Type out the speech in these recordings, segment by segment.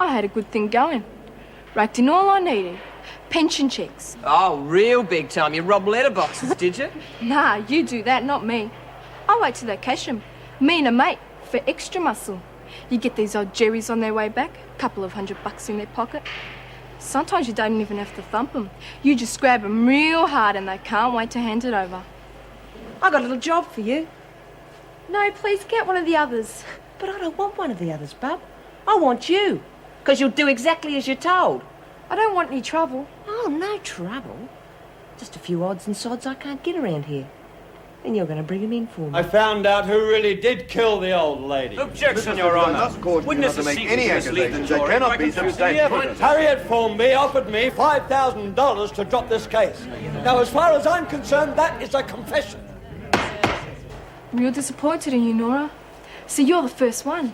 I had a good thing going. Raked in all I needed. Pension checks. Oh, real big time. You robbed letterboxes, did you? Nah, you do that, not me. I wait till they cash them. Me and a mate, for extra muscle. You get these old jerrys on their way back, couple of $100 in their pocket. Sometimes you don't even have to thump them. You just grab them real hard and they can't wait to hand it over. I got a little job for you. No, please get one of the others. But I don't want one of the others, bub. I want you. Because you'll do exactly as you're told. I don't want any trouble. Oh, no trouble. Just a few odds and sods I can't get around here. And you're going to bring them in for me. I found out who really did kill the old lady. Objection, Your Honour. Witnesses make seeking any to mislead the accusations. jury They cannot by be confusing the substantiated. evidence. Harriet Formby offered me $5,000 to drop this case. Now, as far as I'm concerned, that is a confession. I'm real disappointed in you, Nora. See, you're the first one.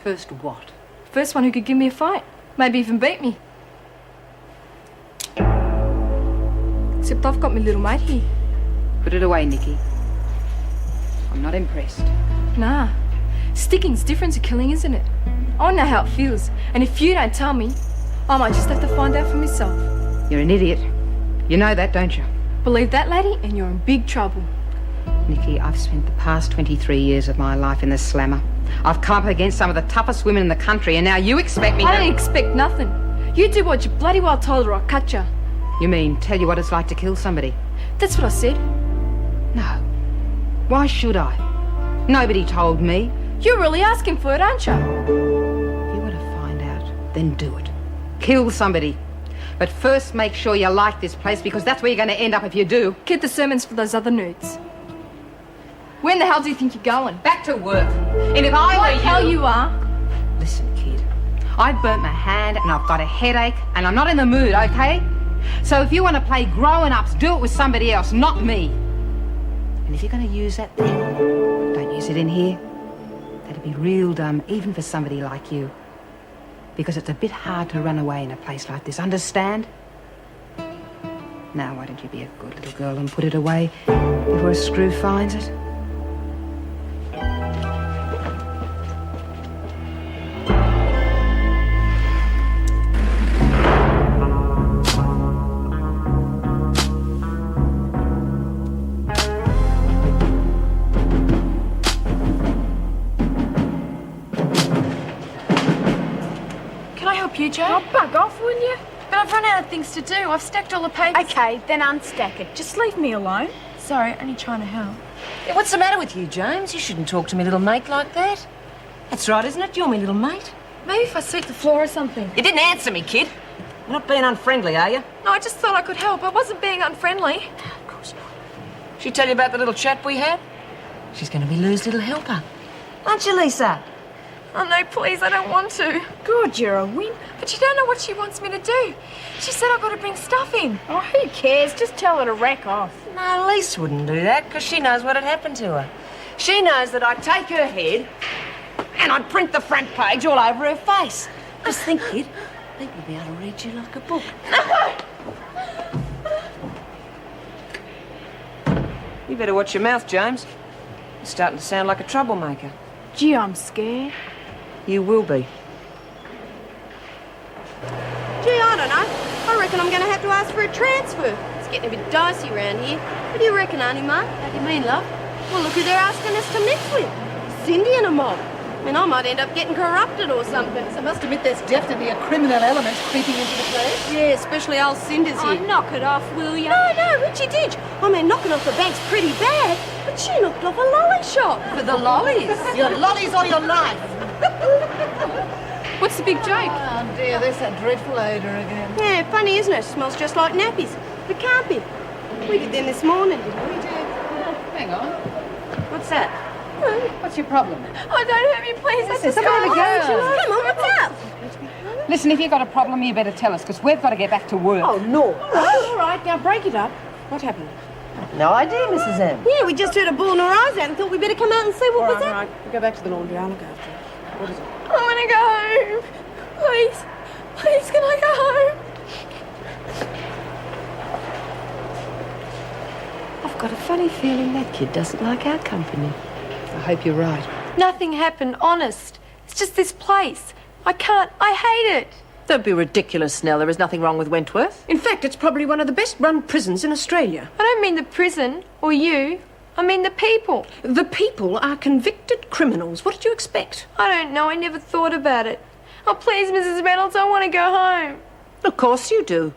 First what? First one who could give me a fight. Maybe even beat me. Except I've got my little mate here. Put it away, Nikki. I'm not impressed. Nah. Sticking's different to killing, isn't it? I know how it feels. And if you don't tell me, I might just have to find out for myself. You're an idiot. You know that, don't you? Believe that, laddie, and you're in big trouble. Nikki, I've spent the past 23 years of my life in the slammer. I've come up against some of the toughest women in the country, and now you expect me to... I don't expect nothing. You do what you bloody well told her, I'll cut you. You mean tell you what it's like to kill somebody? That's what I said. No. Why should I? Nobody told me. You're really asking for it, aren't you? If you want to find out, then do it. Kill somebody. But first make sure you like this place, because that's where you're going to end up if you do. Keep the sermons for those other nudes. Where in the hell do you think you're going? Back to work. And if I Like were hell you are. Listen, kid. I burnt my hand and I've got a headache and I'm not in the mood, okay? So if you want to play grown-ups, do it with somebody else, not me. And if you're going to use that thing, don't use it in here. That'd be real dumb, even for somebody like you. Because it's a bit hard to run away in a place like this, understand? Now, why don't you be a good little girl and put it away before a screw finds it? You, Joe? Oh, bug off, will you? But I've run out of things to do. I've stacked all the papers. Okay, then unstack it. Just leave me alone. Sorry, only trying to help. Yeah, what's the matter with you, James? You shouldn't talk to me little mate like that. That's right, isn't it? You're my little mate. Maybe if I sweep the floor or something. You didn't answer me, kid. You're not being unfriendly, are you? No, I just thought I could help. I wasn't being unfriendly. Of course not. She tell you about the little chat we had? She's going to be Lou's little helper. Aren't you, Lisa? Oh, no, please, I don't want to. Good, you're a win. But you don't know what she wants me to do. She said I've got to bring stuff in. Oh, who cares? Just tell her to rack off. No, Lisa wouldn't do that, because she knows what had happened to her. She knows that I'd take her head and I'd print the front page all over her face. Just think, kid, people will be able to read you like a book. You better watch your mouth, James. You're starting to sound like a troublemaker. Gee, I'm scared. You will be. Gee, I don't know. I reckon I'm going to have to ask for a transfer. It's getting a bit dicey around here. What do you reckon, Auntie Mark? How do you mean, love? Well, look who they're asking us to mix with. Cindy and a mob. I mean, I might end up getting corrupted or something. I must admit there's definitely a criminal element creeping into the place. Yeah, especially old Cinder's Oh, here. knock it off, will you? No, Richie Ditch. I mean, knocking off the bank's pretty bad, but she knocked off a lolly shop. For the lollies. Your lollies or your life. What's the big joke? Oh dear, there's that dreadful odour again. Yeah, funny, isn't it? Smells just like nappies. The carpet. We did them this morning. Hang on. What's that? What's your problem? Oh, don't hurt me, please. That's just Come on, girl. girl. Come on, what's up? Listen, if you've got a problem, you better tell us, because we've got to get back to work. Oh, no. All right, now break it up. What happened? No idea, Mrs. M. Yeah, we just heard a bawling our eyes out and thought we'd better come out and see what was All up. right, we'll go back to the laundry. I'll look after it. What is it? I want to go home. Please. Please, can I go home? I've got a funny feeling that kid doesn't like our company. I hope you're right. Nothing happened, honest. It's just this place. I can't. I hate it. Don't be ridiculous, Nell. There is nothing wrong with Wentworth. In fact, it's probably one of the best-run prisons in Australia. I don't mean the prison or you. I mean the people. The people are convicted criminals. What did you expect? I don't know. I never thought about it. Oh, please, Mrs. Reynolds, I want to go home. Of course you do.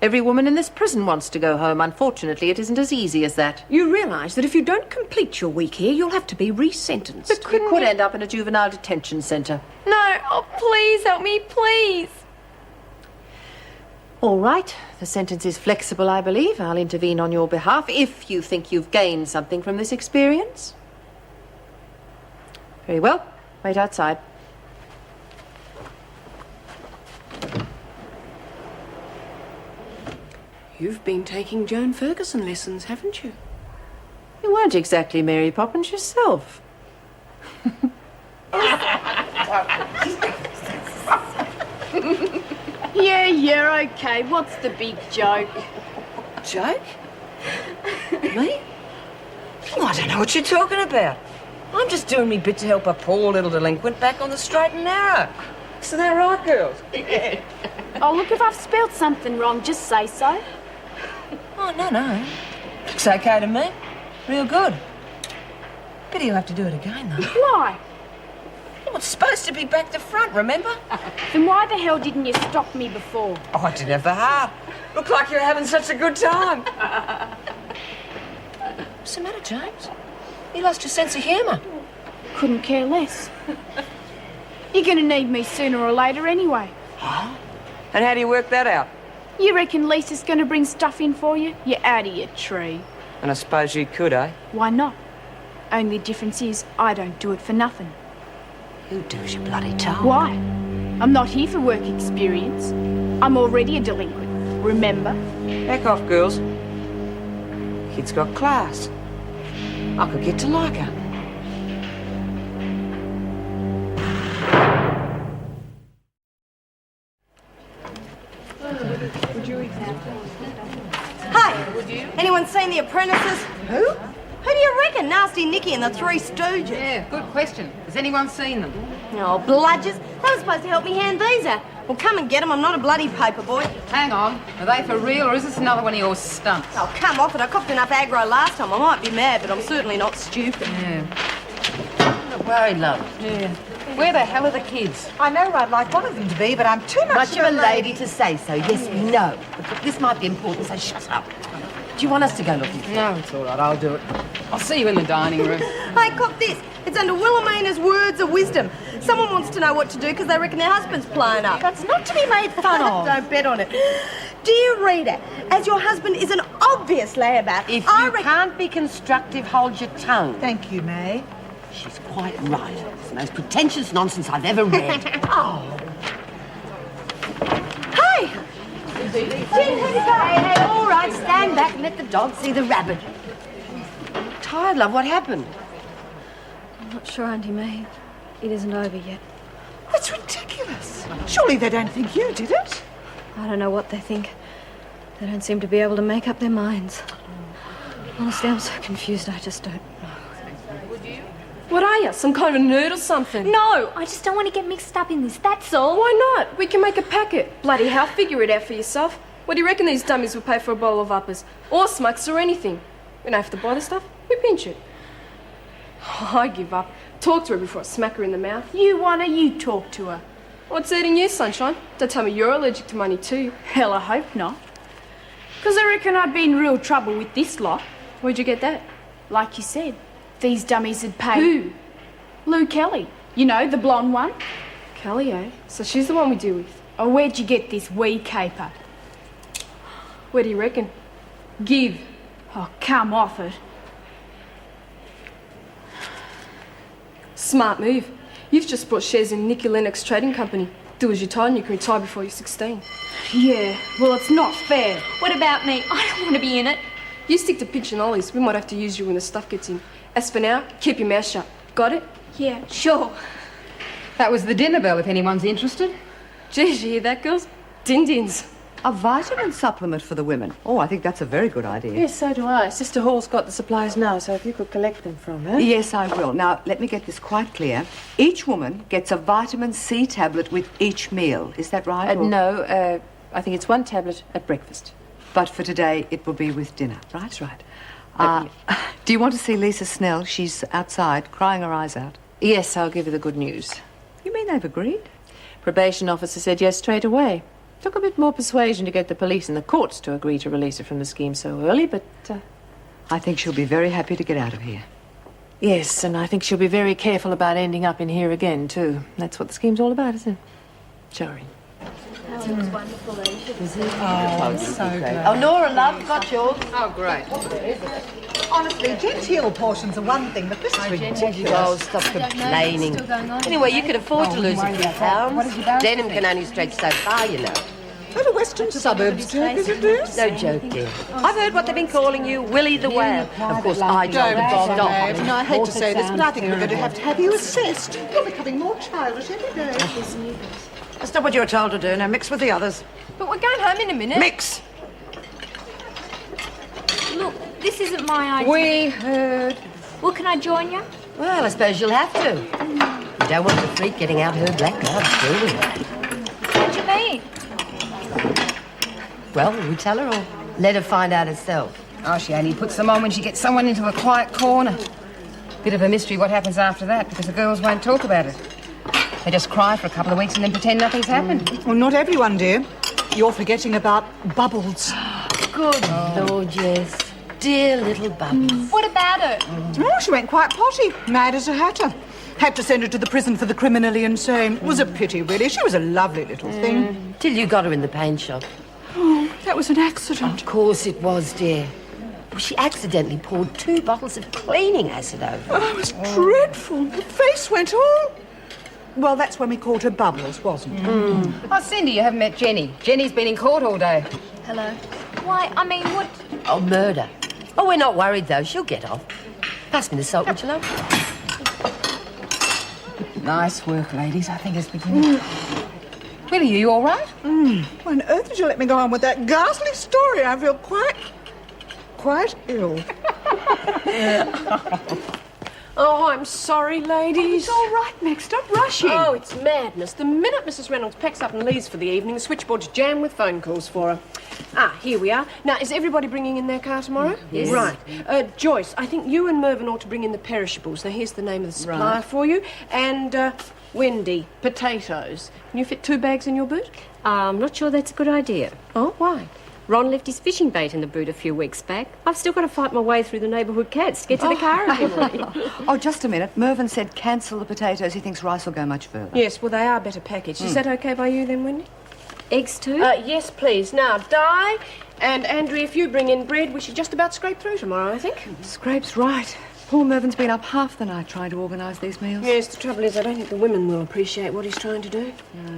Every woman in this prison wants to go home. Unfortunately, it isn't as easy as that. You realise that if you don't complete your week here, you'll have to be resentenced. But You could end up in a juvenile detention centre. No. Oh, please help me, please. All right. The sentence is flexible, I believe. I'll intervene on your behalf if you think you've gained something from this experience. Very well. Wait outside. You've been taking Joan Ferguson lessons, haven't you? You weren't exactly Mary Poppins yourself. Yeah, okay. What's the big joke? Joke? Me? Oh, I don't know what you're talking about. I'm just doing me bit to help a poor little delinquent back on the straight and narrow. Isn't that right, girls? Oh, look, if I've spelled something wrong, just say so. Oh, no. Looks okay to me. Real good. Pity you'll have to do it again, though. Why? Well, it's supposed to be back to front, remember? Then why the hell didn't you stop me before? Oh, I didn't have the heart. Looked like you were having such a good time. What's the matter, James? You lost your sense of humour. Couldn't care less. You're going to need me sooner or later anyway. Huh? And how do you work that out? You reckon Lisa's going to bring stuff in for you? You're out of your tree. And I suppose you could, eh? Why not? Only difference is I don't do it for nothing. You do as you're bloody told. Why? I'm not here for work experience. I'm already a delinquent, remember? Back off, girls. Kid's got class. I could get to like her. Hey, anyone seen The Apprentices? Who? Who do you reckon? Nasty Nicky and the Three Stooges. Yeah, good question. Has anyone seen them? Oh, bludgers. They were supposed to help me hand these out. Well, come and get them. I'm not a bloody paper boy. Hang on. Are they for real, or is this another one of your stunts? Oh, come off it. I copped enough aggro last time. I might be mad, but I'm certainly not stupid. Yeah. Don't worry, love. Yeah. Where the hell are the kids? I know I'd like one of them to be, but I'm too much Much of a lady to say so. Yes, we know. But this might be important, so shut up. Do you want us to go looking? No, it's all right. I'll do it. I'll see you in the dining room. Hey, cop this. It's under Wilhelmina's Words of Wisdom. Someone wants to know what to do because they reckon their husband's playing up. That's not to be made fun of. Don't bet on it. Dear reader, as your husband is an obvious layabout, If I you reckon... can't be constructive, hold your tongue. Thank you, May. She's quite right. It's the most pretentious nonsense I've ever read. Oh. Hey! Hey, all right, stand back and let the dog see the rabbit. Tired, love, what happened? I'm not sure, Auntie May. It isn't over yet. That's ridiculous. Surely they don't think you did it. I don't know what they think. They don't seem to be able to make up their minds. Honestly, I'm so confused, I just don't know. What are you? Some kind of a nerd or something? No, I just don't want to get mixed up in this, that's all. Why not? We can make a packet. Bloody hell, figure it out for yourself. What do you reckon these dummies will pay for a bottle of uppers? Or smokes or anything? We don't have to buy the stuff, we pinch it. Oh, I give up. Talk to her before I smack her in the mouth. You wanna, you talk to her. What's eating you, sunshine? Don't tell me you're allergic to money too. Hell, I hope not. 'Cause I reckon I'd be in real trouble with this lot. Where'd you get that? Like you said, these dummies would pay... Who? Lou Kelly. You know, the blonde one. Kelly, eh? So she's the one we deal with. Oh, where'd you get this wee caper? Where do you reckon? Give. Oh, come off it. Smart move. You've just bought shares in Nicky Lennox Trading Company. Do as you're told and you can retire before you're 16. Yeah, well, it's not fair. What about me? I don't want to be in it. You stick to pitch and ollies. We might have to use you when the stuff gets in. As for now, keep your mouth shut. Got it? Yeah, sure. That was the dinner bell, if anyone's interested. Geez, you hear that, girls? Din-dins. A vitamin supplement for the women. Oh, I think that's a very good idea. Yes, so do I. Sister Hall's got the supplies now, so if you could collect them from her. Yes, I will. Now, let me get this quite clear. Each woman gets a vitamin C tablet with each meal. Is that right? No, I think it's one tablet at breakfast. But for today, it will be with dinner. Right? That's right. Do you want to see Lisa Snell? She's outside, crying her eyes out. Yes, I'll give her the good news. You mean they've agreed? Probation officer said yes straight away. Took a bit more persuasion to get the police and the courts to agree to release her from the scheme so early, but... I think she'll be very happy to get out of here. Yes, and I think she'll be very careful about ending up in here again, too. That's what the scheme's all about, isn't it? Show her in. It was wonderful, Asia. Oh, so good. Oh, Nora, love, got yours. Oh, great. Honestly, genteel portions are one thing, but this is ridiculous. Oh, stop complaining. Anyway, you could afford to lose a few pounds. Denim can only stretch so far, you know. What a western suburbs joke, is it, dear? No joke, dear. I've heard what they've been calling you, Willie the Whale. Of course, I told them to stop. No, I hate to say this, but I think we're going to have you assessed. You're becoming more childish every day. That's not what you were told to do. Now mix with the others. But we're going home in a minute. Mix! Look, this isn't my idea. We heard. Well, can I join you? Well, I suppose you'll have to. You don't want the freak getting out her black cards, do you? What do you mean? Well, will we tell her or let her find out herself? Oh, she only puts them on when she gets someone into a quiet corner. Bit of a mystery what happens after that, because the girls won't talk about it. They just cry for a couple of weeks and then pretend nothing's happened. Well, not everyone, dear. You're forgetting about Bubbles. Good Lord, yes. Dear little Bubbles. What about her? Oh, she went quite potty, mad as a hatter. Had to send her to the prison for the criminally insane. It was a pity, really. She was a lovely little thing. Till you got her in the paint shop. Oh, that was an accident. Of course it was, dear. Well, she accidentally poured 2 bottles of cleaning acid over her. Oh, it was dreadful. Her face went all... Well, that's when we called her Bubbles, wasn't it? Oh, Cindy, you haven't met Jenny. Jenny's been in court all day. Hello. Why, I mean, what... Oh, murder. Oh, we're not worried, though. She'll get off. Pass me the salt, would you, love? Nice work, ladies. I think it's beginning. Willie, are you all right? Why on earth did you let me go on with that ghastly story? I feel quite ill. Oh, I'm sorry, ladies. It's all right, Meg. Stop rushing. Oh, it's madness. The minute Mrs. Reynolds packs up and leaves for the evening, the switchboard's jammed with phone calls for her. Ah, here we are. Now, is everybody bringing in their car tomorrow? Yes. Right. Joyce, I think you and Mervyn ought to bring in the perishables. Now, here's the name of the supplier for you. And, Wendy, potatoes. Can you fit 2 bags in your boot? I'm not sure that's a good idea. Oh, why? Ron left his fishing bait in the boot a few weeks back. I've still got to fight my way through the neighbourhood cats to get to the car again. Oh, just a minute. Mervyn said cancel the potatoes. He thinks rice will go much further. Yes, well, they are better packaged. Is that okay by you then, Wendy? Eggs too? Yes, please. Now, Di and Andrea, if you bring in bread, we should just about scrape through tomorrow, I think. Scrape's right. Poor Mervyn's been up half the night trying to organise these meals. Yes, the trouble is I don't think the women will appreciate what he's trying to do.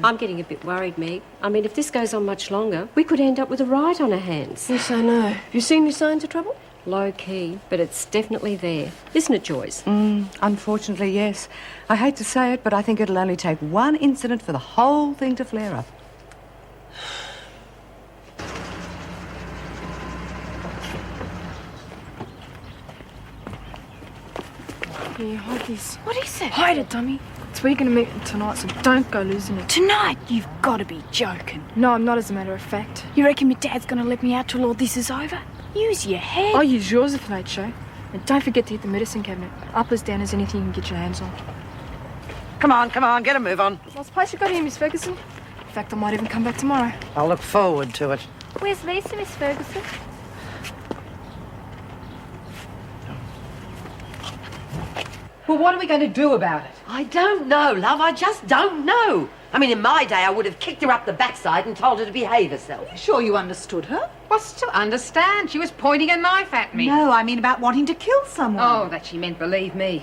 I'm getting a bit worried, Meg. I mean, if this goes on much longer, we could end up with a riot on our hands. Yes, I know. Have you seen any signs of trouble? Low key, but it's definitely there. Isn't it, Joyce? Unfortunately, yes. I hate to say it, but I think it'll only take one incident for the whole thing to flare up. Here, hold this. What is it? Hide it, dummy. It's where you're going to meet them tonight, so don't go losing it. Tonight? You've got to be joking. No, I'm not, as a matter of fact. You reckon my dad's going to let me out till all this is over? Use your head. I'll use yours at the late show. And don't forget to hit the medicine cabinet. Uppers, downers, anything you can get your hands on. Come on, get a move on. Last place you got here, Miss Ferguson. In fact, I might even come back tomorrow. I'll look forward to it. Where's Lisa, Miss Ferguson? Well, what are we going to do about it? I don't know, love. I just don't know. I mean, in my day, I would have kicked her up the backside and told her to behave herself. Sure you understood her? What's to understand? She was pointing a knife at me. No, I mean about wanting to kill someone. Oh, that she meant, believe me.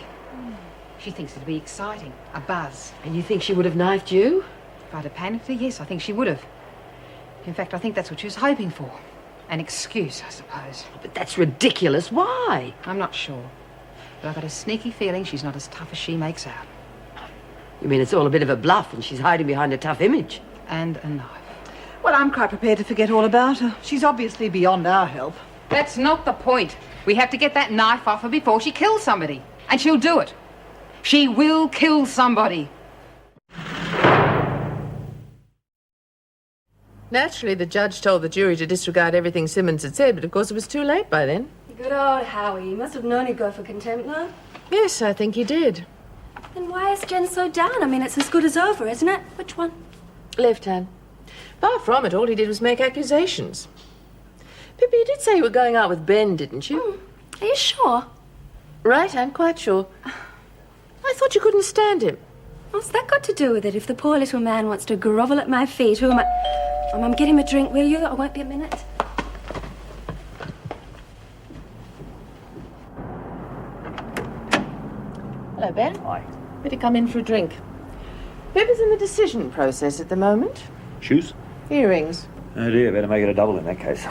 She thinks it'd be exciting, a buzz. And you think she would have knifed you? If I'd have panicked her, yes, I think she would have. In fact, I think that's what she was hoping for. An excuse, I suppose. But that's ridiculous. Why? I'm not sure. But I've got a sneaky feeling she's not as tough as she makes out. You mean it's all a bit of a bluff and she's hiding behind a tough image? And a knife. Well, I'm quite prepared to forget all about her. She's obviously beyond our help. That's not the point. We have to get that knife off her before she kills somebody. And she'll do it. She will kill somebody. Naturally, the judge told the jury to disregard everything Simmons had said, but of course it was too late by then. Good old Howie. You must have known he'd go for contempt, though. Yes, I think he did. Then why is Jen so down? I mean, it's as good as over, isn't it? Which one? Left hand. Far from it, all he did was make accusations. Pippi, you did say you were going out with Ben, didn't you? Are you sure? Right, I'm quite sure. I thought you couldn't stand him. What's that got to do with it? If the poor little man wants to grovel at my feet, who am I... Mum, get him a drink, will you? I won't be a minute. Hello, Ben. Hi. Better come in for a drink. Pippi's in the decision process at the moment. Shoes? Earrings. Oh dear, better make it a double in that case.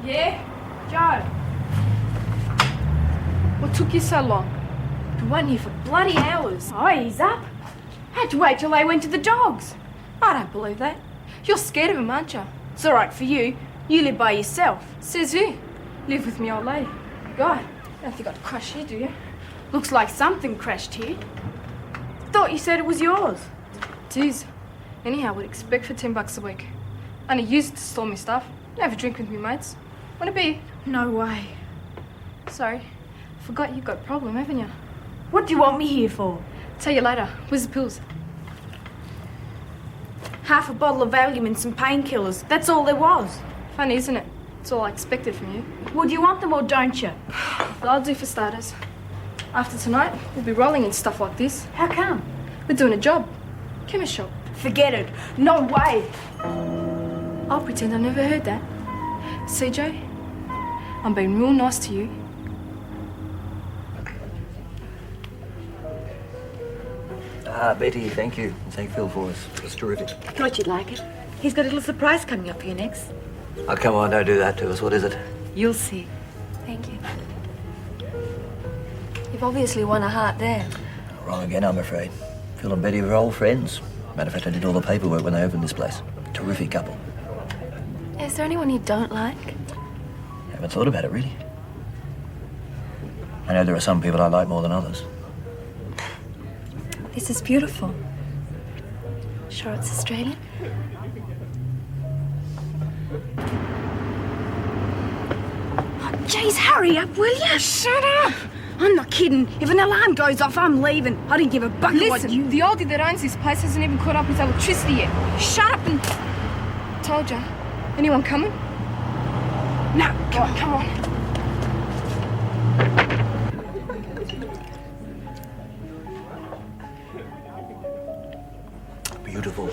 Yeah? Joe? What took you so long? We weren't here for bloody hours. Oh, he's up. Had to wait till they went to the dogs. I don't believe that. You're scared of him, aren't you? It's all right for you. You live by yourself. Says who? Live with me old lady. God, don't think I'd crush here, do you? Looks like something crashed here. Thought you said it was yours. It is. Anyhow, would expect for $10 a week. Only used to store me stuff. Have a drink with me, mates. Want a beer? No way. Sorry. Forgot you've got a problem, haven't you? What do you want me here for? Tell you later. Where's the pills? Half a bottle of Valium and some painkillers. That's all there was. Funny, isn't it? It's all I expected from you. Well, do you want them or don't you? I'll do for starters. After tonight, we'll be rolling in stuff like this. How come? We're doing a job. Chemist shop. Forget it. No way. I'll pretend I never heard that. CJ, I'm being real nice to you. Betty, thank you. Thank Phil for us. It was terrific. Thought you'd like it. He's got a little surprise coming up for you next. Oh, come on, don't do that to us. What is it? You'll see. Thank you. You've obviously won a heart there. Wrong again, I'm afraid. Phil and Betty were old friends. Matter of fact, I did all the paperwork when they opened this place. Terrific couple. Is there anyone you don't like? Haven't thought about it, really. I know there are some people I like more than others. This is beautiful. Sure it's Australian? Oh, jeez, hurry up, will you? Shut up. I'm not kidding. If an alarm goes off, I'm leaving. I didn't give a bucket. Listen, the oldie that owns this place hasn't even caught up with electricity yet. Shut up and... Told ya. Anyone coming? No, Come on. Beautiful.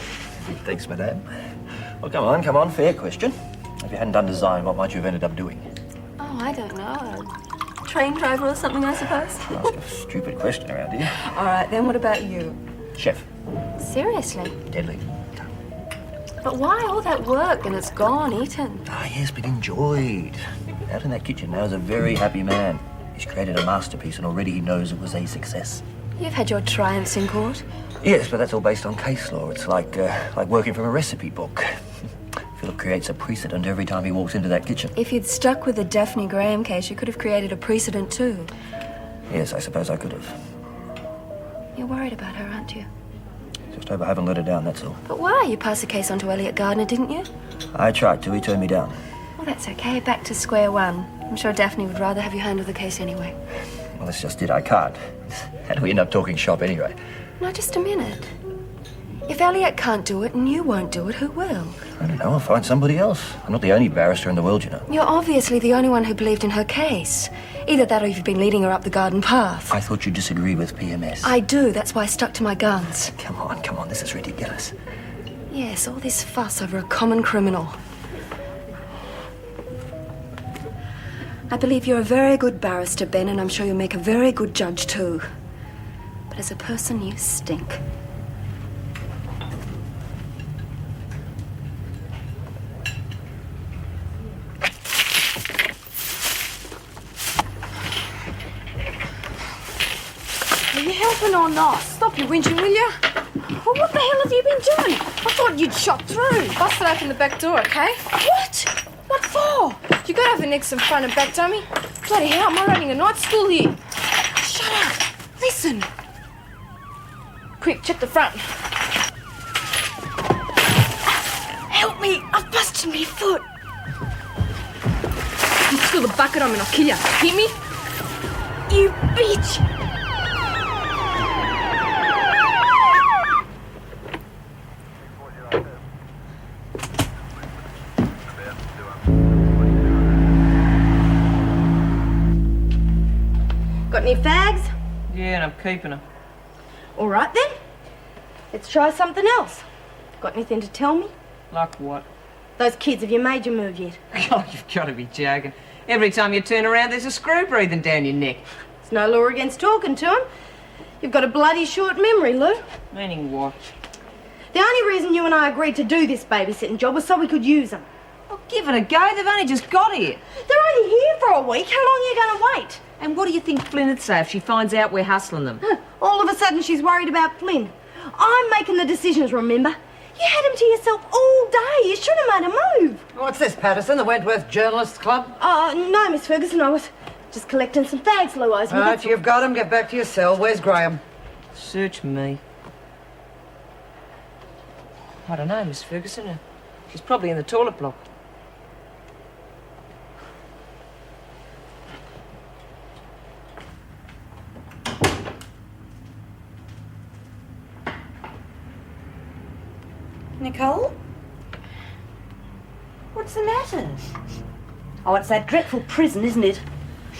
Thanks, madame. Well, come on. Fair question. If you hadn't done design, what might you have ended up doing? Oh, I don't know. Train driver or something, I suppose. Ask a stupid question around here. All right, then what about you? Chef. Seriously? Deadly. But why all that work when it's gone, eaten? Ah, yes, but enjoyed. Out in that kitchen now is a very happy man. He's created a masterpiece and already he knows it was a success. You've had your triumphs in court. Yes, but that's all based on case law. It's like working from a recipe book. Philip creates a precedent every time he walks into that kitchen. If you'd stuck with the Daphne Graham case, you could have created a precedent too. Yes, I suppose I could have. You're worried about her, aren't you? Just hope I haven't let her down, that's all. But why? You passed the case on to Elliot Gardner, didn't you? I tried to. He turned me down. Well, that's okay. Back to square one. I'm sure Daphne would rather have you handle the case anyway. Well, that's just it. I can't. How do we end up talking shop anyway? Now, just a minute. If Elliot can't do it and you won't do it, who will? I don't know. I'll find somebody else. I'm not the only barrister in the world, you know. You're obviously the only one who believed in her case. Either that or you've been leading her up the garden path. I thought you disagreed with PMS. I do. That's why I stuck to my guns. Come on. This is ridiculous. Yes, all this fuss over a common criminal. I believe you're a very good barrister, Ben, and I'm sure you'll make a very good judge too. But But as a person, you stink. Are you helping or not? Stop your whinging, will you? Well, what the hell have you been doing? I thought you'd shot through. Busted open the back door, okay? What? What for? You gotta have the necks in front and back, dummy. Bloody hell, am I running a night school here? Shut up. Listen. Quick, check the front. Help me. I've busted my foot. You spill the bucket on me and I'll kill you. Hear me? You bitch. Got any fags? Yeah, and I'm keeping them. All right then. Let's try something else. Got anything to tell me? Like what? Those kids, have you made your move yet? Oh, you've got to be joking. Every time you turn around, there's a screw breathing down your neck. There's no law against talking to them. You've got a bloody short memory, Lou. Meaning what? The only reason you and I agreed to do this babysitting job was so we could use them. Well, give it a go. They've only just got here. They're only here for a week. How long are you going to wait? And what do you think Flynn would say if she finds out we're hustling them? All of a sudden she's worried about Flynn. I'm making the decisions, remember? You had him to yourself all day. You should have made a move. What's this, Patterson? The Wentworth Journalists Club? No, Miss Ferguson. I was just collecting some fags, Lou owes me. Right, you've got him. Get back to your cell. Where's Graham? Search me. I don't know, Miss Ferguson. She's probably in the toilet block. Nicole? What's the matter? Oh, it's that dreadful prison, isn't it?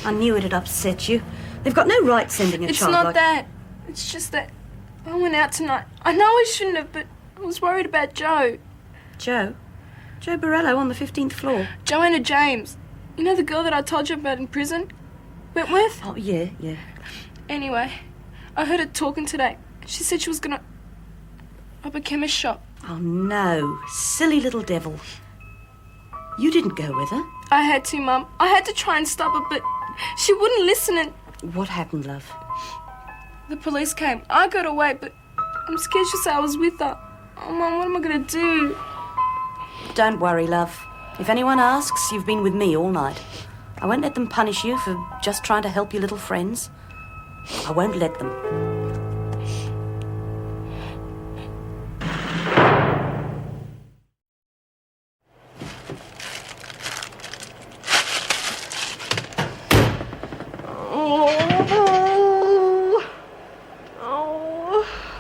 I knew it'd upset you. They've got no right sending a It's child not like... that. It's just that I went out tonight. I know I shouldn't have, but I was worried about Joe. Joe? Joe Borello on the 15th floor. Joanna James. You know the girl that I told you about in prison? Wentworth? Oh, yeah. Anyway, I heard her talking today. She said she was gonna rob a chemist shop. Oh, no. Silly little devil. You didn't go with her. I had to, Mum. I had to try and stop her, but she wouldn't listen and... What happened, love? The police came. I got away, but I'm scared she'll say I was with her. Oh, Mum, what am I gonna do? Don't worry, love. If anyone asks, you've been with me all night. I won't let them punish you for just trying to help your little friends. I won't let them.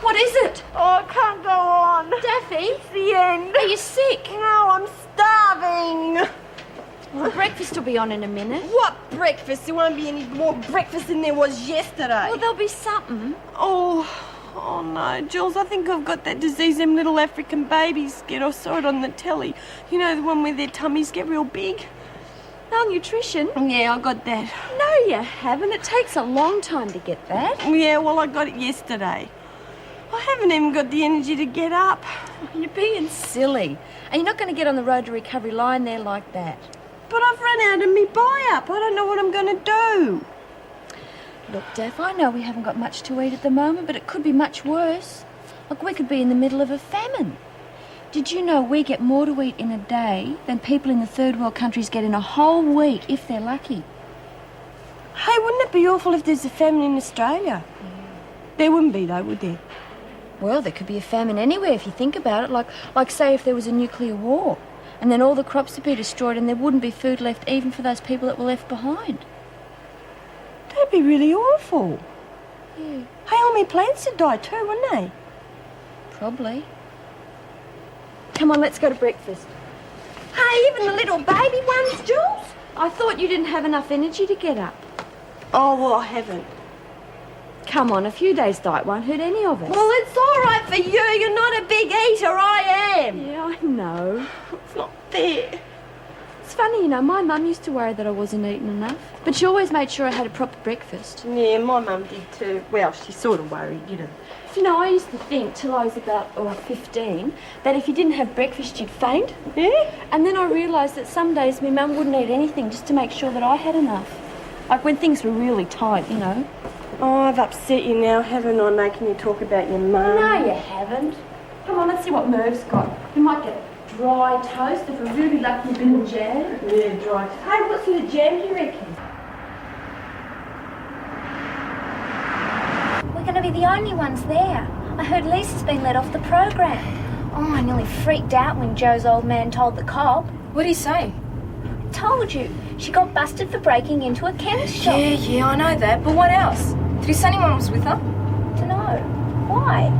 What is it? Oh, I can't go on. Daffy? It's the end. Are you sick? No, I'm starving. Well, breakfast will be on in a minute. What breakfast? There won't be any more breakfast than there was yesterday. Well, there'll be something. Oh no, Jules, I think I've got that disease them little African babies get. I saw it on the telly. You know, the one where their tummies get real big? Malnutrition? Yeah, I got that. No, you haven't. It takes a long time to get that. Yeah, well, I got it yesterday. I haven't even got the energy to get up. You're being silly. And you're not going to get on the road to recovery lying there like that. But I've run out of me buy-up. I don't know what I'm going to do. Look, Daff, I know we haven't got much to eat at the moment, but it could be much worse. Like, we could be in the middle of a famine. Did you know we get more to eat in a day than people in the third world countries get in a whole week, if they're lucky? Hey, wouldn't it be awful if there's a famine in Australia? There wouldn't be, though, would there? Well, there could be a famine anywhere if you think about it. Like say, if there was a nuclear war, and then all the crops would be destroyed and there wouldn't be food left even for those people that were left behind. That'd be really awful. Yeah. Hey, all my plants would die too, wouldn't they? Probably. Come on, let's go to breakfast. Hey, even the little baby ones, Jules? I thought you didn't have enough energy to get up. Oh, well, I haven't. Come on, a few days' diet won't hurt any of us. Well, it's all right for you. You're not a big eater. I am. Yeah, I know. It's not fair. It's funny, you know, my mum used to worry that I wasn't eating enough, but she always made sure I had a proper breakfast. Yeah, my mum did too. Well, she sort of worried, you know. You know, I used to think till I was about 15 that if you didn't have breakfast you'd faint. Yeah? And then I realised that some days my mum wouldn't eat anything just to make sure that I had enough. Like when things were really tight, you know. Oh, I've upset you now, haven't I, making you talk about your mum? No, you haven't. Come on, let's see what Merv's got. You might get dry toast if we're really lucky, a bit of jam. Yeah, dry toast. Hey, what sort of jam do you reckon? We're going to be the only ones there. I heard Lisa's been let off the program. Oh, I nearly freaked out when Joe's old man told the cop. What'd he say? Told you. She got busted for breaking into a chemist shop. Yeah, I know that. But what else? Did he say anyone was with her? Dunno. Why?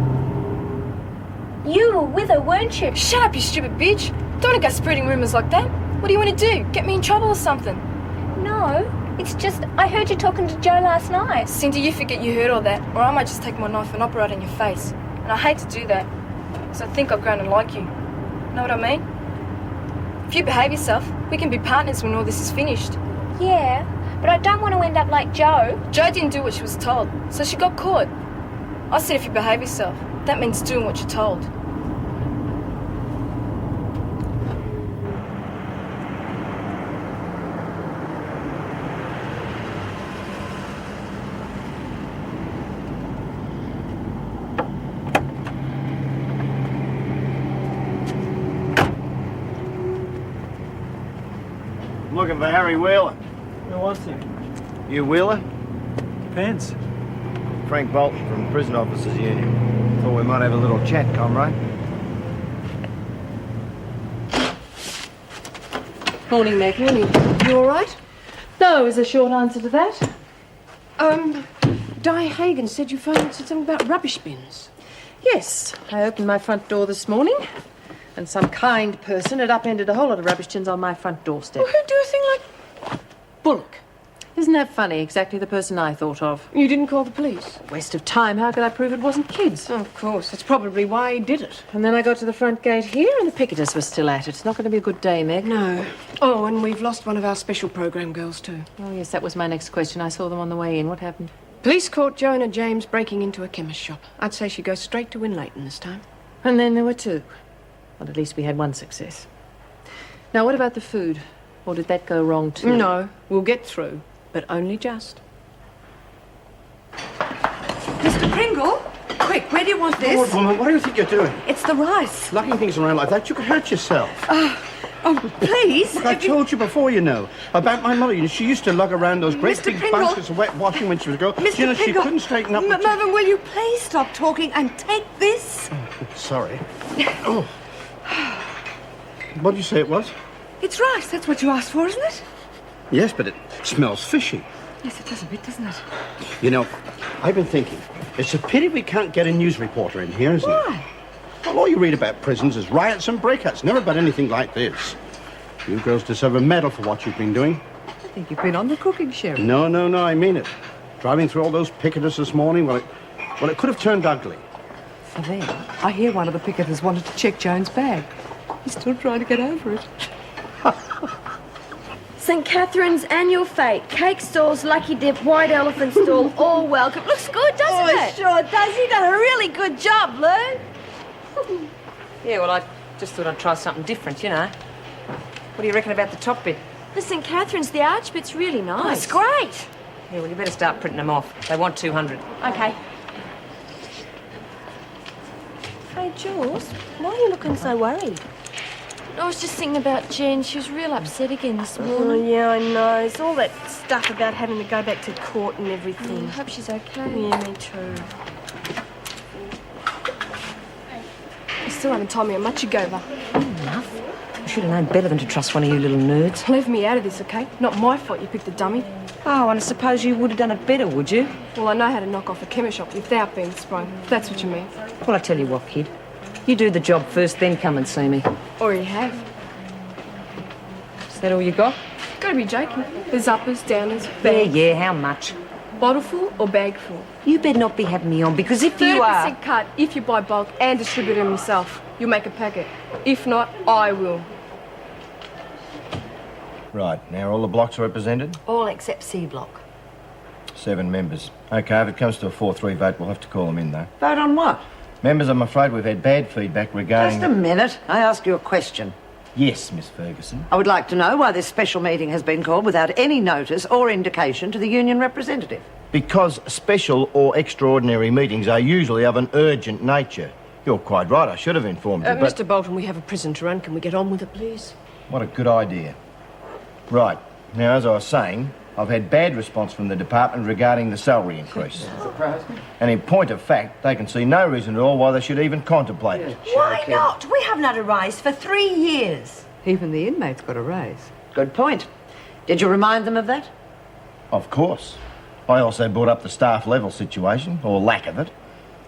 You were with her, weren't you? Shut up, you stupid bitch. Don't want to go spreading rumours like that. What do you want to do? Get me in trouble or something? No. It's just, I heard you talking to Joe last night. Cindy, you forget you heard all that, or I might just take my knife and operate on your face. And I hate to do that, because I think I've grown to like you. Know what I mean? If you behave yourself, we can be partners when all this is finished. Yeah, but I don't want to end up like Joe. Joe didn't do what she was told, so she got caught. I said if you behave yourself, that means doing what you're told. Looking for Harry Wheeler. Who wants him? You Wheeler? Depends. Frank Bolton from Prison Officers Union. Thought we might have a little chat, comrade. Morning, Meg. Morning. You all right? No, is a short answer to that. Di Hagen said you phoned and said something about rubbish bins. Yes, I opened my front door this morning, and some kind person had upended a whole lot of rubbish tins on my front doorstep. Well, who'd do a thing like Bullock? Isn't that funny? Exactly the person I thought of. You didn't call the police? Waste of time. How could I prove it wasn't kids? Oh, of course. That's probably why he did it. And then I got to the front gate here and the picketers were still at it. It's not going to be a good day, Meg. No. Oh, and we've lost one of our special program girls too. Oh, yes, that was my next question. I saw them on the way in. What happened? Police caught Jonah James breaking into a chemist shop. I'd say she goes straight to Winlayton this time. And then there were two. Well, at least we had one success. Now, what about the food? Or did that go wrong too? No, we'll get through. But only just. Mr. Pringle, quick, where do you want this? Lord, woman, what do you think you're doing? It's the rice. Lugging things around like that, you could hurt yourself. Oh, please. Look, I told you before, you know, about my mother. You know, she used to lug around those great Mr. big Pringle. baskets of wet washing when she was a girl. Mr. You know, she Pringle. couldn't straighten up. Mervyn, will you please stop talking and take this? Sorry. Oh. What did you say it was? It's rice. That's what you asked for, isn't it? Yes, but it smells fishy. Yes, it does a bit, doesn't it? You know, I've been thinking, it's a pity we can't get a news reporter in here, isn't it? Why? Well, all you read about prisons is riots and breakouts, never about anything like this. You girls deserve a medal for what you've been doing. I think you've been on the cooking, Sheriff. No, I mean it. Driving through all those picketers this morning, well, it could have turned ugly. For them, I hear one of the picketers wanted to check Joan's bag. He's still trying to get over it. St. Catherine's annual fete, cake stalls, lucky dip, white elephant stall, all welcome. Looks good, doesn't it? Sure does. You done a really good job, Lou. Yeah, well, I just thought I'd try something different, you know. What do you reckon about the top bit? The St. Catherine's, the arch bit's really nice. Oh, it's great. Yeah, well, you better start printing them off. They want 200. Okay. Hey, Jules, why are you looking so worried? I was just thinking about Jen. She was real upset again this morning. Oh, yeah, I know. It's all that stuff about having to go back to court and everything. I hope she's okay. Yeah, me too. You still haven't told me how much you gave her. Enough. I should have known better than to trust one of you little nerds. Leave me out of this, okay? Not my fault you picked a dummy. Oh, and I suppose you would have done it better, would you? Well, I know how to knock off a chemist shop without being sprung, if that's what you mean. Well, I tell you what, kid. You do the job first, then come and see me. Or you have. Is that all you got? Gotta be joking. There's uppers, downers, Yeah, bags. yeah, how much? Bottleful or bagful? You better not be having me on, because if you 30% are... cut if you buy bulk and distribute them yourself. You'll make a packet. If not, I will. Right, now all the blocks are represented? All except C block. 7 members. OK, if it comes to a 4-3 vote, we'll have to call them in, though. Vote on what? Members, I'm afraid we've had bad feedback regarding... Just a minute. I asked you a question. Yes, Miss Ferguson. I would like to know why this special meeting has been called without any notice or indication to the union representative. Because special or extraordinary meetings are usually of an urgent nature. You're quite right, I should have informed you, but... Mr. Bolton, we have a prison to run. Can we get on with it, please? What a good idea. Right, now, as I was saying, I've had bad response from the department regarding the salary increase. And in point of fact, they can see no reason at all why they should even contemplate it. Why not? We haven't had a rise for 3 years. Even the inmates got a raise. Good point. Did you remind them of that? Of course. I also brought up the staff level situation, or lack of it.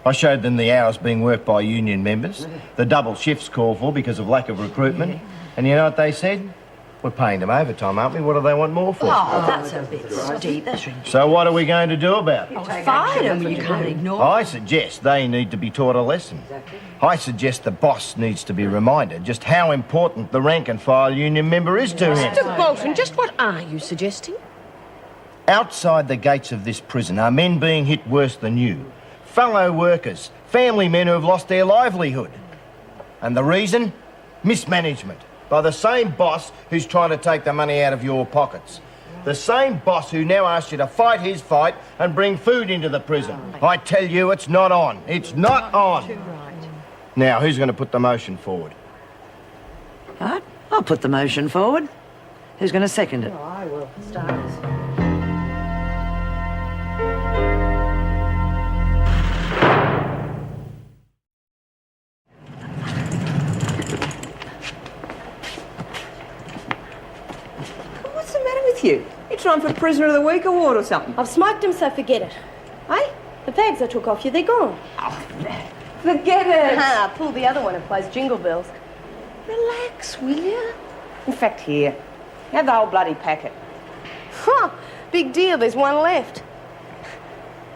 I showed them the hours being worked by union members, the double shifts called for because of lack of recruitment, and you know what they said? We're paying them overtime, aren't we? What do they want more for? Oh, that's a bit steep. That's ridiculous. So what are we going to do about it? Fire them. You can't ignore I suggest they need to be taught a lesson. I suggest the boss needs to be reminded just how important the rank and file union member is to him. Mr. Bolton, just what are you suggesting? Outside the gates of this prison are men being hit worse than you. Fellow workers, family men who have lost their livelihood. And the reason? Mismanagement. By the same boss who's trying to take the money out of your pockets. The same boss who now asks you to fight his fight and bring food into the prison. I tell you, it's not on. It's not on. Now, who's going to put the motion forward? Right, I'll put the motion forward. Who's going to second it? I will. Stars. What's the matter with you? You trying for Prisoner of the Week award or something? I've smoked them, so forget it. Hey, the bags I took off you, they're gone. Forget it. Ah, pull the other one and plays Jingle Bells. Relax, will you? In fact, here, have the whole bloody packet. Huh, big deal, there's one left.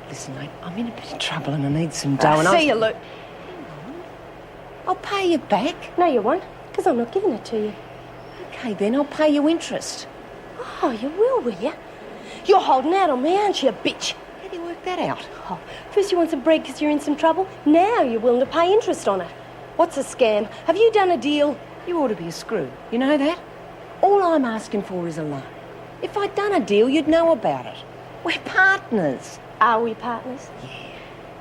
Listen, mate, I'm in a bit of trouble and I need some dough. And See you, Luke. I'll pay you back. No, you won't, because I'm not giving it to you. Okay, then I'll pay you interest. Oh, you will you? You're holding out on me, aren't you, bitch? How do you work that out? Oh, first you want some bread because you're in some trouble. Now you're willing to pay interest on it. What's a scam? Have you done a deal? You ought to be a screw. You know that? All I'm asking for is a loan. If I'd done a deal, you'd know about it. We're partners. Are we partners? Yeah.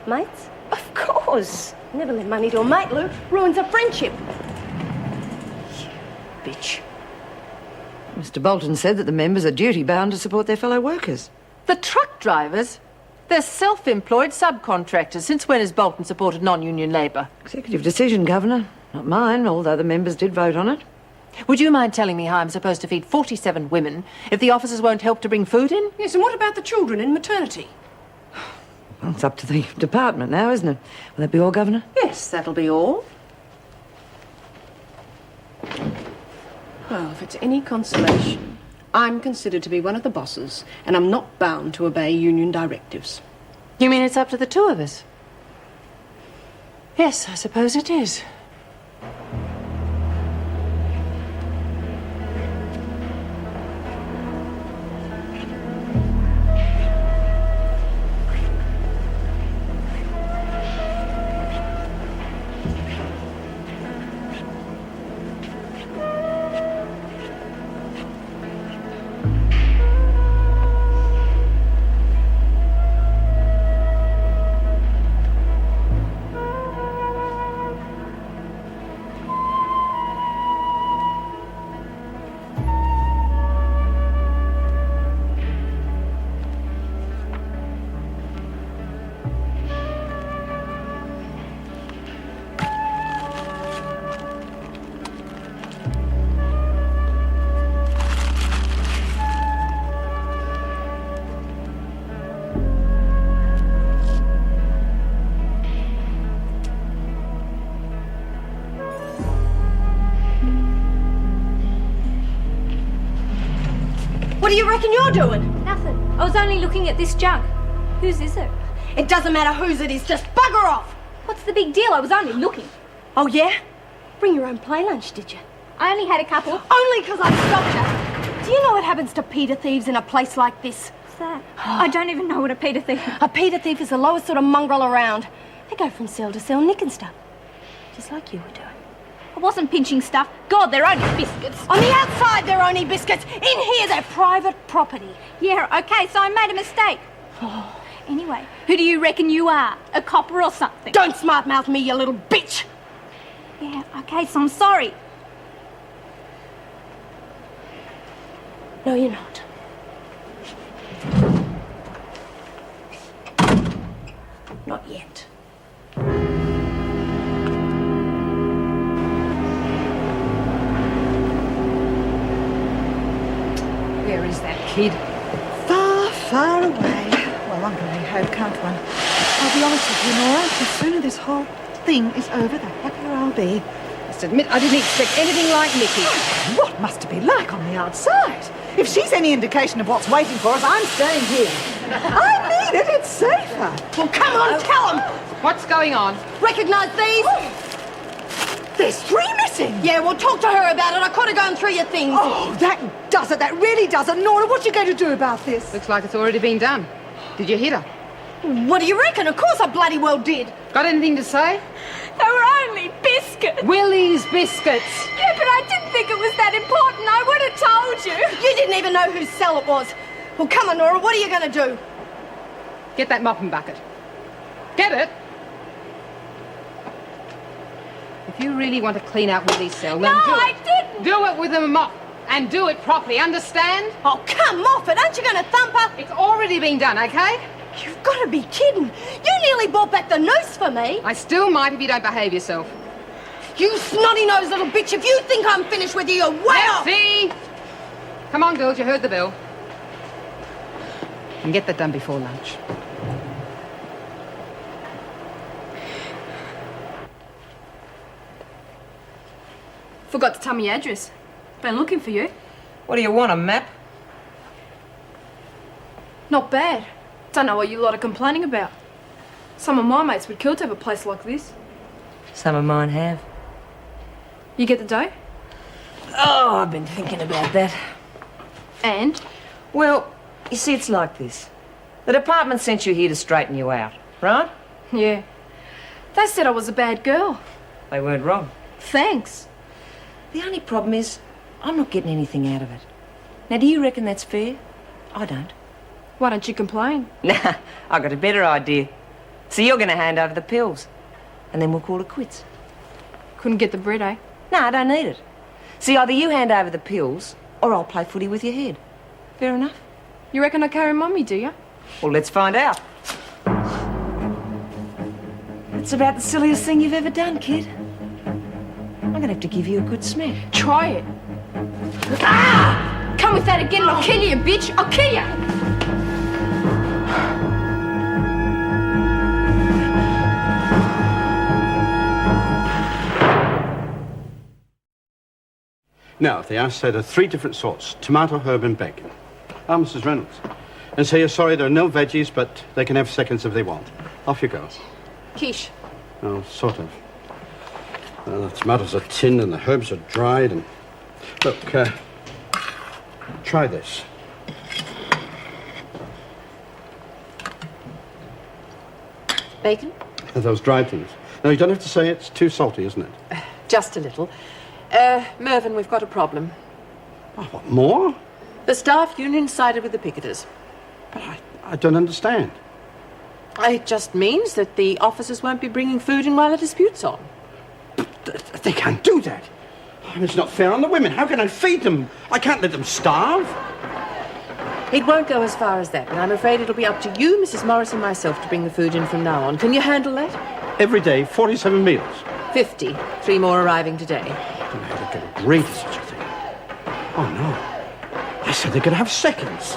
Mates? Of course. Never lend money to a mate, Lou. Ruins a friendship. Bitch. Mr. Bolton said that the members are duty-bound to support their fellow workers. The truck drivers? They're self-employed subcontractors. Since when has Bolton supported non-union labour? Executive decision, Governor. Not mine, although the members did vote on it. Would you mind telling me how I'm supposed to feed 47 women if the officers won't help to bring food in? Yes, and what about the children in maternity? Well, it's up to the department now, isn't it? Will that be all, Governor? Yes, that'll be all. Well, if it's any consolation, I'm considered to be one of the bosses, and I'm not bound to obey union directives. You mean it's up to the two of us? Yes, I suppose it is. What do you reckon you're doing? Nothing. I was only looking at this jug. Whose is it? It doesn't matter whose it is, just bugger off! What's the big deal? I was only looking. Oh, yeah? Bring your own play lunch, did you? I only had a couple. Only because I stopped you. Do Do you know what happens to Peter thieves in a place like this? What's that? I don't even know what a Peter thief is. A Peter thief is the lowest sort of mongrel around. They go from cell to cell nicking stuff. Just like you were doing. I wasn't pinching stuff. God, they're only biscuits. On the outside, they're only biscuits. In here, they're private property. Yeah, okay, so I made a mistake. Anyway, who do you reckon you are? A copper or something? Don't smart mouth me, you little bitch. Yeah, okay, so I'm sorry. No, you're not. Not yet. Where is that kid? Far, far away. Well, one can only hope, can't one? I'll be honest with you, Nora. The sooner this whole thing is over, the happier I'll be. Must admit, I didn't expect anything like Nikki. What must it be like on the outside? If she's any indication of what's waiting for us, I'm staying here. I mean it, it's safer. Well, come on, tell them. What's going on? Recognise these? There's 3 missing. Yeah, well, talk to her about it. I could have gone through your things. Oh, that does it. That really does it. Nora, what are you going to do about this? Looks like it's already been done. Did you hit her? What do you reckon? Of course I bloody well did. Got anything to say? They were only biscuits. Willie's biscuits. Yeah, but I didn't think it was that important. I would have told you. You didn't even know whose cell it was. Well, come on, Nora, what are you going to do? Get that mopping bucket. Get it? If you really want to clean out Willie's cell, then do it. I didn't. Do it with a mop. And do it properly, understand? Oh, come off it. Aren't you going to thump her? It's already been done, okay? You've got to be kidding. You nearly brought back the noose for me. I still might if you don't behave yourself. You snotty-nosed little bitch. If you think I'm finished with you, you're way off. See? Come on, girls, you heard the bell. And get that done before lunch. Forgot to tell me your address. Been looking for you. What do you want, a map? Not bad. Don't know what you lot are complaining about. Some of my mates would kill to have a place like this. Some of mine have. You get the dough? Oh, I've been thinking about that. And? Well, you see, it's like this. The department sent you here to straighten you out, right? Yeah. They said I was a bad girl. They weren't wrong. Thanks. The only problem is, I'm not getting anything out of it. Now, do you reckon that's fair? I don't. Why don't you complain? Nah, I got a better idea. So you're going to hand over the pills, and then we'll call it quits. Couldn't get the bread, eh? No, I don't need it. See, either you hand over the pills, or I'll play footy with your head. Fair enough? You reckon I carry Mummy, do you? Well, let's find out. It's about the silliest thing you've ever done, kid. I'm going to have to give you a good smack. Try it. Ah! Come with that again and I'll kill you, bitch. I'll kill you. Now, Thea, say there are 3 different sorts: tomato, herb, and bacon. Ah, Mrs. Reynolds. And say you're sorry there are no veggies, but they can have seconds if they want. Off you go. Quiche. Oh, sort of. The tomatoes are tinned and the herbs are dried and... Look, try this. Bacon? Those dried things. No, you don't have to say it's too salty, isn't it? Just a little. Mervyn, we've got a problem. Oh, what, more? The staff union sided with the picketers. I don't understand. It just means that the officers won't be bringing food in while the dispute's on. They can't do that. I mean, it's not fair on the women. How can I feed them? I can't let them starve. It won't go as far as that, but I'm afraid it'll be up to you, Mrs. Morris, and myself to bring the food in from now on. Can you handle that? Every day, 47 meals. 50. 3 more arriving today. I don't know how they could agree to such a thing. Oh, no. I said they could have seconds.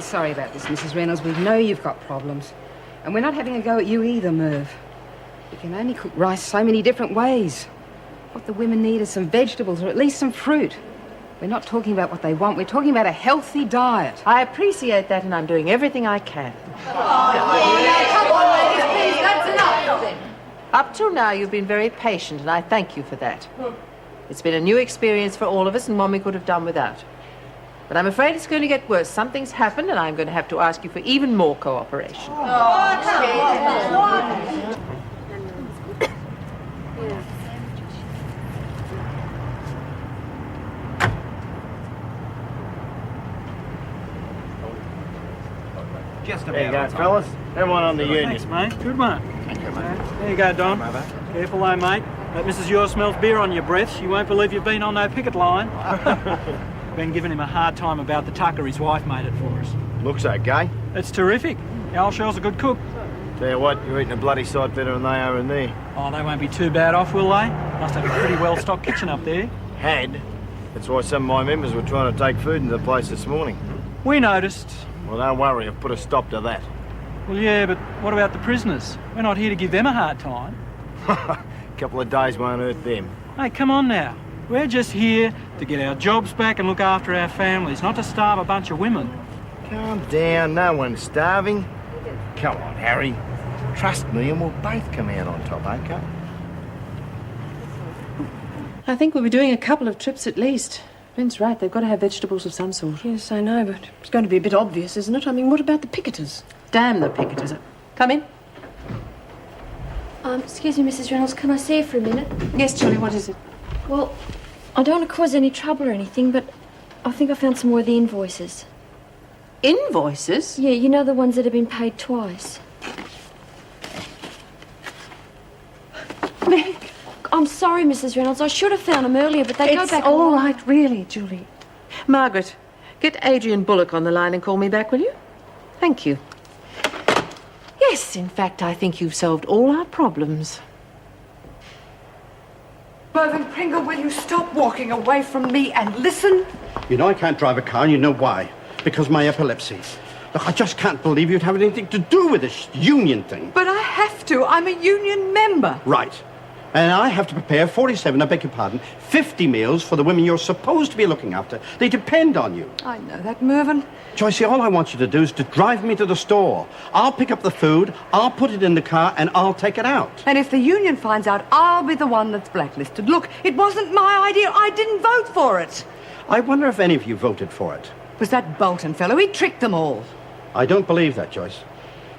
Sorry, sorry about this, Mrs. Reynolds. We know you've got problems. And we're not having a go at you either, Merv. You can only cook rice so many different ways. What the women need is some vegetables or at least some fruit. We're not talking about what they want. We're talking about a healthy diet. I appreciate that, and I'm doing everything I can. Come on, ladies, please. That's enough. Up till now, you've been very patient, and I thank you for that. It's been a new experience for all of us, and one we could have done without. But I'm afraid it's going to get worse. Something's happened, and I'm going to have to ask you for even more cooperation. Just there you go, fellas. Everyone on the union. Thanks, mate. Good one. Thank you, mate. There you go, Don. Careful though, mate. That Mrs. Ure smells beer on your breath. She won't believe you've been on no picket line. Been giving him a hard time about the tucker his wife made it for us. Looks okay. It's terrific. The old shell's a good cook. Tell you what, you're eating a bloody sight better than they are in there. Oh, they won't be too bad off, will they? Must have a pretty well-stocked kitchen up there. Had. That's why some of my members were trying to take food into the place this morning. We noticed. Well, don't worry, I've put a stop to that. Well, yeah, but what about the prisoners? We're not here to give them a hard time. A couple of days won't hurt them. Hey, come on now. We're just here to get our jobs back and look after our families, not to starve a bunch of women. Calm down, no one's starving. Come on, Harry. Trust me and we'll both come out on top, okay? I think we'll be doing a couple of trips at least. Ben's right, they've got to have vegetables of some sort. Yes, I know, but it's going to be a bit obvious, isn't it? I mean, what about the picketers? Damn the picketers. Come in. Excuse me, Mrs. Reynolds, can I see you for a minute? Yes, Julie, what is it? Well, I don't want to cause any trouble or anything, but I think I found some more of the invoices. Invoices? Yeah, you know the ones that have been paid twice. Meg. I'm sorry, Mrs. Reynolds. I should have found them earlier, but they go back a all while. right, really, Julie. Margaret, get Adrian Bullock on the line and call me back, will you? Thank you. Yes, in fact, I think you've solved all our problems. Mervyn Pringle, will you stop walking away from me and listen? You know I can't drive a car, and you know why. Because of my epilepsy. Look, I just can't believe you'd have anything to do with this union thing. But I have to. I'm a union member. Right. And I have to prepare 47, I beg your pardon, 50 meals for the women you're supposed to be looking after. They depend on you. I know that, Mervyn. Joycey, all I want you to do is to drive me to the store. I'll pick up the food, I'll put it in the car, and I'll take it out. And if the union finds out, I'll be the one that's blacklisted. Look, it wasn't my idea. I didn't vote for it. I wonder if any of you voted for it. It was that Bolton fellow. He tricked them all. I don't believe that, Joyce.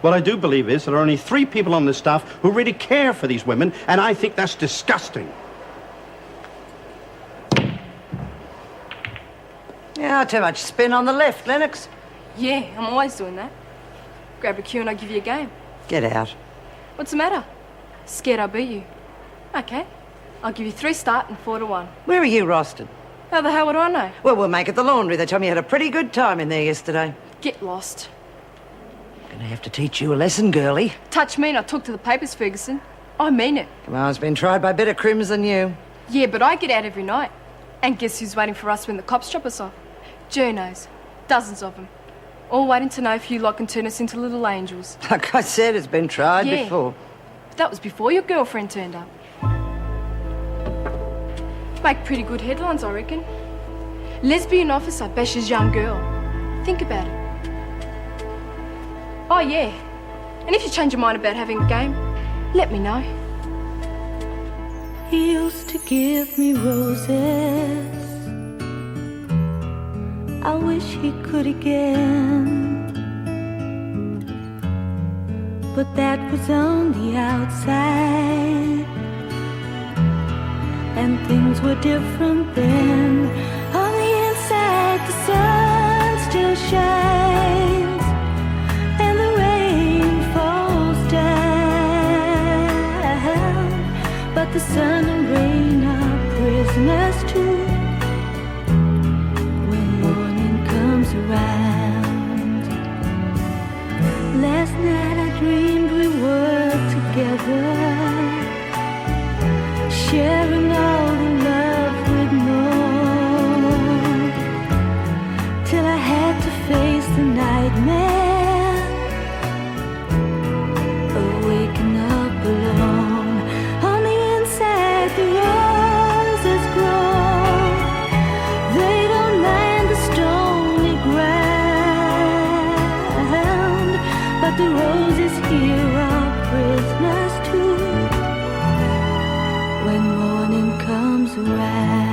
What I do believe is there are only 3 people on this staff who really care for these women, and I think that's disgusting. Yeah, too much spin on the left, Lennox. Yeah, I'm always doing that. Grab a cue and I'll give you a game. Get out. What's the matter? Scared I'll beat you? Okay. I'll give you 3 start and 4 to 1. Where are you rostered? How the hell would I know? Well, we'll make it the laundry. They told me you had a pretty good time in there yesterday. Get lost. Gonna have to teach you a lesson, girlie. Touch me and I took to the papers, Ferguson. I mean it. Come on, it's been tried by better crims than you. Yeah, but I get out every night. And guess who's waiting for us when the cops drop us off? Journos. Dozens of them. All waiting to know if you lot can turn us into little angels. Like I said, it's been tried Yeah. before. But that was before your girlfriend turned up. Make pretty good headlines, I reckon. Lesbian officer bashes young girl. Think about it. Oh, yeah. And if you change your mind about having a game, let me know. He used to give me roses. I wish he could again. But that was on the outside, and things were different then. On the inside, the sun still shines, and the rain falls down. But the sun and rain are prisoners too when morning comes around. Last night I dreamed we were together, sharing all the love we'd known, till I had to face the nightmare. comes around.